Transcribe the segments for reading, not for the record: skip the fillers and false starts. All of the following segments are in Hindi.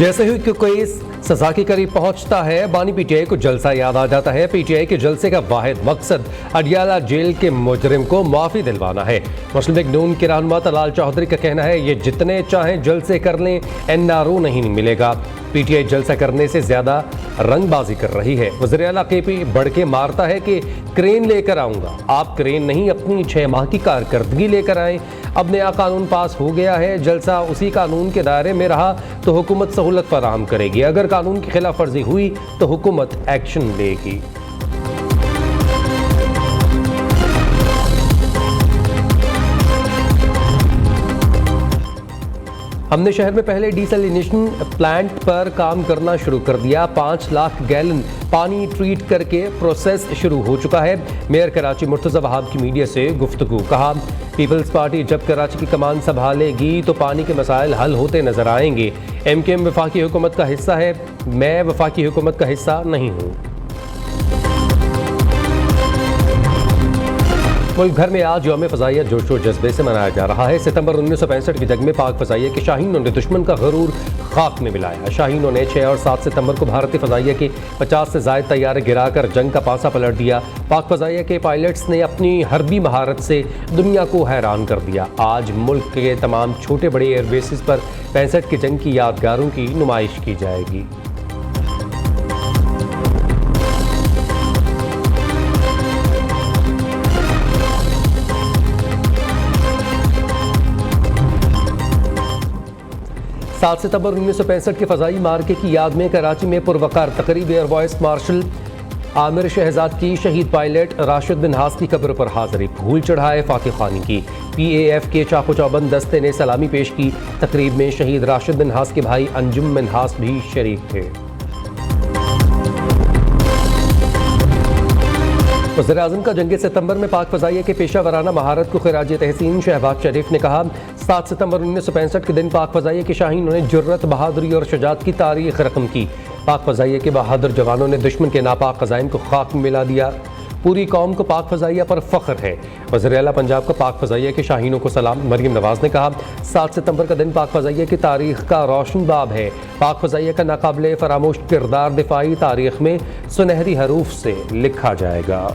जैसे ही कोई सजा के करीब पहुंचता है, बानी पीटीआई को जलसा याद आ जाता है। पीटीआई के जलसे का वाहिद मकसद अडियाला जेल के मुजरिम को माफी दिलवाना है। मुस्लिम लीग नून के रहनुमा तलाल चौधरी का कहना है, ये जितने चाहें जलसे कर लें, एनआरओ नहीं मिलेगा। पीटीआई जलसा करने से ज्यादा रंगबाजी कर रही है। वज़ीर आला केपी बढ़ के मारता है कि क्रेन लेकर आऊंगा। आप क्रेन नहीं, अपनी 6 माह की कारकर्दगी लेकर आएं। अब नया कानून पास हो गया है, जलसा उसी कानून के दायरे में रहा तो हुकूमत सहूलत फराहम करेगी। अगर कानून की खिलाफ वर्जी हुई तो हुकूमत एक्शन लेगी। हमने शहर में पहले डीसैलिनेशन प्लांट पर काम करना शुरू कर दिया। 5 लाख गैलन पानी ट्रीट करके प्रोसेस शुरू हो चुका है। मेयर कराची मुर्तज़ा वहाब की मीडिया से गुफ्तगू। कहा, पीपल्स पार्टी जब कराची की कमान संभालेगी तो पानी के मसाइल हल होते नजर आएंगे। MKM वफाकी हुकूमत का हिस्सा है, मैं वफाकी हुकूमत का हिस्सा नहीं हूँ। मुल्क भर में आज यौम फ़ज़ाइया जोश व जज्बे से मनाया जा रहा है। सितंबर 1965 की जंग में पाक फ़ज़ाइया के शाहीनों ने दुश्मन का गरूर खाक में मिलाया। शाहीनों ने 6 और 7 सितंबर को भारतीय फ़ज़ाइया के 50 से ज़ायद तैयारे गिराकर जंग का पासा पलट दिया। पाक फ़ज़ाइया के पायलट्स ने अपनी हरबी महारत से दुनिया को हैरान कर दिया। आज मुल्क के तमाम छोटे बड़े एयरबेसिस पर 65 की जंग की यादगारों की नुमाइश की जाएगी। सात सितंबर 1965 के फ़ज़ाई मार्के की याद में कराची में पुरवकार तकरीब air vice marshal Aamir Shahzad की शहीद पायलट राशिद मिन्हास की कब्र पर हाज़री, फूल चढ़ाए फातिह खानी की। PAF के चाको चौबंद दस्ते ने सलामी पेश की। तकरीब में शहीद राशिद मिन्हास के भाई अंजुम मिन्हास भी शरीक थे। वज़ीर आज़म का जंग सितंबर में पाक फ़ज़ाइया के पेशा वराना महारत को खिराज तहसीन शहबाज शरीफ ने कहा, 7 सितंबर 1965 के दिन पाक फ़ज़ाइया के शाहीनों ने जुर्रत, बहादुरी और शुजाअत की तारीख रकम की। पाक फ़ज़ाइया के बहादुर जवानों ने दुश्मन के नापाक क़ज़ाइम को खाक में मिला दिया। पूरी कौम को पाक फ़ज़ाइया पर फ़ख्र है। वज़ीर आला पंजाब का पाक फ़ज़ाइया के शाहीनों को सलाम। मरियम नवाज़ ने कहा, 7 सितंबर का दिन पाक फ़ज़ाइया की तारीख का रोशन बाब है। पाक फ़ज़ाइया का नाकाबिले फ़रामोश किरदार दिफ़ाई तारीख में सुनहरी हरूफ से लिखा जाएगा।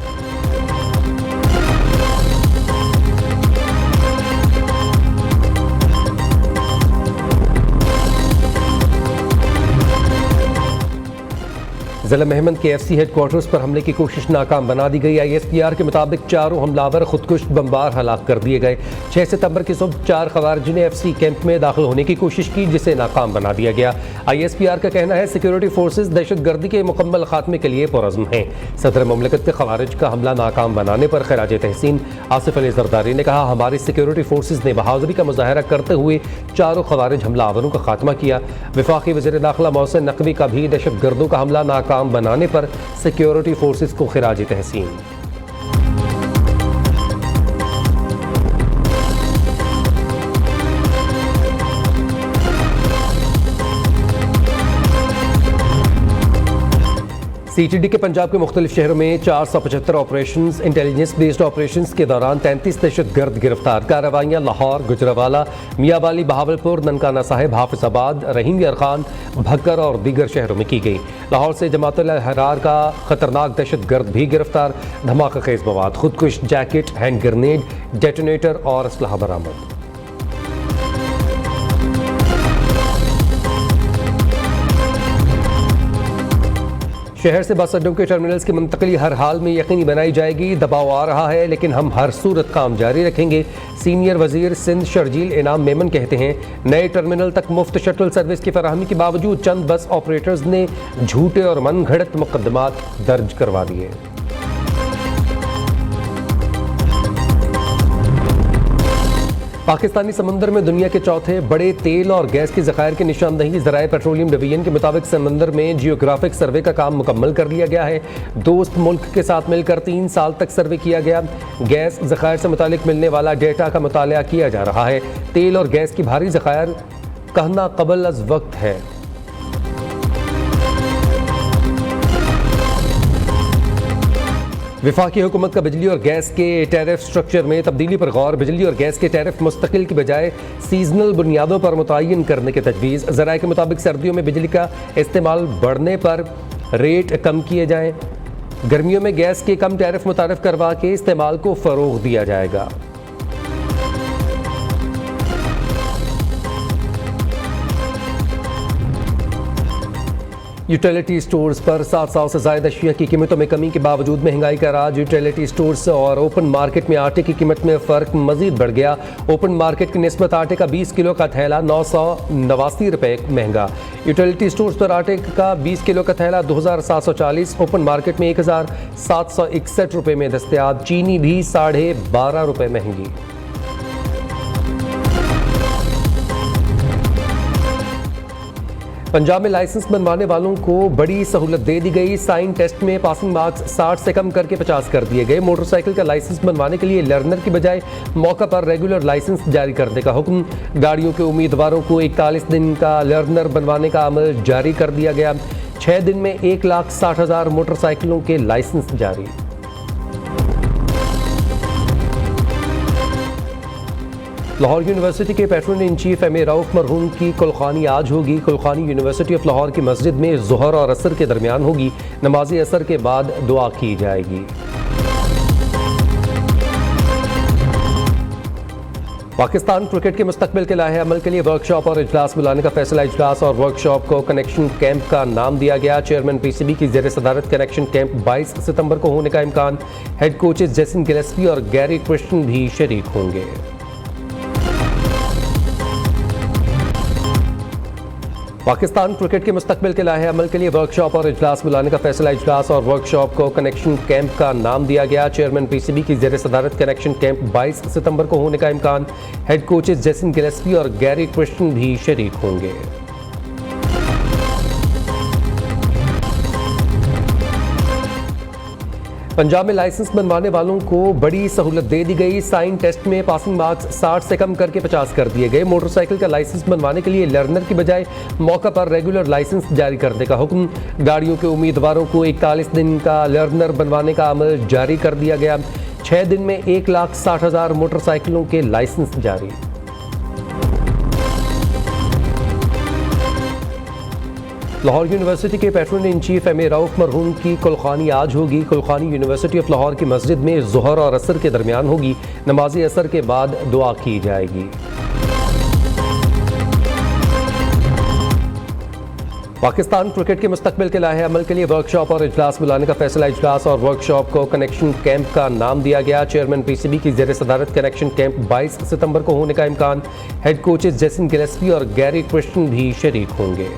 ज़िला मेहमंद के FC हेडक्वार्टर्स पर हमले की कोशिश नाकाम बना दी गई। ISPR के मुताबिक 4 हमलावर खुदकुश बमबार हलाक कर दिए गए। 6 सितंबर की सुबह 4 खवारिज ने FC कैंप में दाखिल होने की कोशिश की, जिसे नाकाम बना दिया गया। ISPR का कहना है, सिक्योरिटी फोर्सेज दहशत गर्दी के मुकम्मल खात्मे के लिए पुरज़्म हैं। सदर मुमलिकत के खवारिज का हमला नाकाम बनाने पर खिराज तहसीन आसिफ अली ज़रदारी ने कहा, हमारी सिक्योरिटी फोर्सेज ने बहादुरी का मुजाहरा करते हुए 4 खवारिज हमलावरों का खात्मा किया। वफाकी वज़ीर दाखिला मोहसिन नकवी का भी दहशत गर्दों का हमला नाकाम बनाने पर सिक्योरिटी फोर्सेस को खिराज तहसीन। CTD के पंजाब के मुख्तलिफ शहरों में 475 ऑपरेशन, इंटेलिजेंस बेस्ड ऑपरेशन के दौरान 33 दहशत गर्द गिरफ्तार। कार्रवाइयाँ लाहौर, गुजरावाला, मियाँवाली, बहावलपुर, ननकाना साहिब, हाफिजाबाद, रहीम यार खान, भक्कर और दीगर शहरों में की गई। लाहौर से जमातुल अहरार का खतरनाक दहशत गर्द भी गिरफ्तार। धमाका खेज मवाद, खुदकुश जैकेट, हैंड ग्रेनेड, डेटोनेटर और असलहा बरामद। शहर से बस अड्डों के टर्मिनल्स की मुंतकली हर हाल में यकीनी बनाई जाएगी। दबाव आ रहा है लेकिन हम हर सूरत काम जारी रखेंगे। सीनियर वजीर सिंध शर्जील इनाम मेमन कहते हैं, नए टर्मिनल तक मुफ्त शटल सर्विस की फराहमी के बावजूद चंद बस ऑपरेटर्स ने झूठे और मन घड़त मुकदमात दर्ज करवा दिए। पाकिस्तानी समुंदर में दुनिया के चौथे बड़े तेल और गैस की ज़खायर की निशानदही। ज़राए पेट्रोलियम डिवीजन के मुताबिक समंदर में जियोग्राफिक सर्वे का काम मुकम्मल कर लिया गया है। दोस्त मुल्क के साथ मिलकर 3 साल तक सर्वे किया गया। गैस ज़खायर से मुतालिक मिलने वाला डेटा का मुताला किया जा रहा है। तेल और गैस की भारी ज़खायर कहना कबल अज़ वक्त है। वफाकी हुकूमत का बिजली और गैस के टैरिफ स्ट्रक्चर में तब्दीली पर गौर। बिजली और गैस के टैरिफ मुस्तकिल की बजाय सीजनल बुनियादों पर मुतय्यन करने की तजवीज़। ज़राए के मुताबिक सर्दियों में बिजली का इस्तेमाल बढ़ने पर रेट कम किए जाएँ। गर्मियों में गैस के कम टैरिफ मुतारिफ करवा के इस्तेमाल को फ़रोग़ दिया जाएगा। यूटिलिटी स्टोर्स पर 700 से ज़ायद अशिया की कीमतों में कमी के बावजूद महंगाई का राज। यूटिलिटी स्टोर्स और ओपन मार्केट में आटे की कीमत में फ़र्क मज़ीद बढ़ गया। ओपन मार्केट की निस्बत आटे का 20 किलो का थैला 989 रुपये महंगा। यूटिलिटी स्टोर्स पर आटे का 20 किलो का थैला 2740, ओपन मार्केट में 1761 रुपये में दस्तयाब। चीनी भी 12.5 रुपये महंगी। पंजाब में लाइसेंस बनवाने वालों को बड़ी सहूलत दे दी गई। साइन टेस्ट में पासिंग मार्क्स 60 से कम करके 50 कर दिए गए। मोटरसाइकिल का लाइसेंस बनवाने के लिए लर्नर की बजाय मौका पर रेगुलर लाइसेंस जारी करने का हुक्म। गाड़ियों के उम्मीदवारों को 41 दिन का लर्नर बनवाने का अमल जारी कर दिया गया। 6 दिन में 1,60,000 मोटरसाइकिलों के लाइसेंस जारी। लाहौर यूनिवर्सिटी के patron in chief M A Rauf मरहूम की कुलखानी आज होगी। कुलखानी यूनिवर्सिटी ऑफ लाहौर की मस्जिद में ज़ोहर और असर के दरमियान होगी। नमाज असर के बाद दुआ की जाएगी। पाकिस्तान क्रिकेट के मुस्तकबिल के लाहे अमल के लिए वर्कशॉप और इजलास बुलाने का फैसला। इजलास और वर्कशॉप को कनेक्शन कैंप का नाम दिया गया। चेयरमैन पीसीबी की ज़ेर सदारत कनेक्शन कैंप 22 सितंबर को होने का इम्कान। हेड कोचेज जेसन गिलेस्पी और गैरी क्रिश्चियन भी शरीक होंगे। पाकिस्तान क्रिकेट के मुस्तकबिल के लाहे अमल के लिए वर्कशॉप और इजलास बुलाने का फैसला। इजलास और वर्कशॉप को कनेक्शन कैंप का नाम दिया गया। चेयरमैन पीसीबी की ज़ेर सदारत कनेक्शन कैंप 22 सितंबर को होने का इम्कान। हेड कोचेज जेसन गिलेस्पी और गैरी क्रिश्चियन भी शरीक होंगे। पंजाब में लाइसेंस बनवाने वालों को बड़ी सहूलत दे दी गई। साइन टेस्ट में पासिंग मार्क्स 60 से कम करके 50 कर दिए गए। मोटरसाइकिल का लाइसेंस बनवाने के लिए लर्नर की बजाय मौका पर रेगुलर लाइसेंस जारी करने का हुक्म। गाड़ियों के उम्मीदवारों को 41 दिन का लर्नर बनवाने का अमल जारी कर दिया गया। 6 दिन में 1,60,000 मोटरसाइकिलों के लाइसेंस जारी। लाहौर यूनिवर्सिटी के patron in chief M A Rauf मरहूम की कुलखानी आज होगी। कुलखानी यूनिवर्सिटी ऑफ लाहौर की मस्जिद में ज़ोहर और असर के दरमियान होगी। नमाज असर के बाद दुआ की जाएगी। पाकिस्तान क्रिकेट के मुस्तकबिल के लाहे अमल के लिए वर्कशॉप और इजलास बुलाने का फैसला। इजलास और वर्कशॉप को कनेक्शन कैंप का नाम दिया गया। चेयरमैन पीसीबी की ज़ेर सदारत कनेक्शन कैंप 22 सितंबर को होने का इम्कान। हेड कोचेज जेसन गिलेस्पी और गैरी क्रिश्चियन भी शरीक होंगे।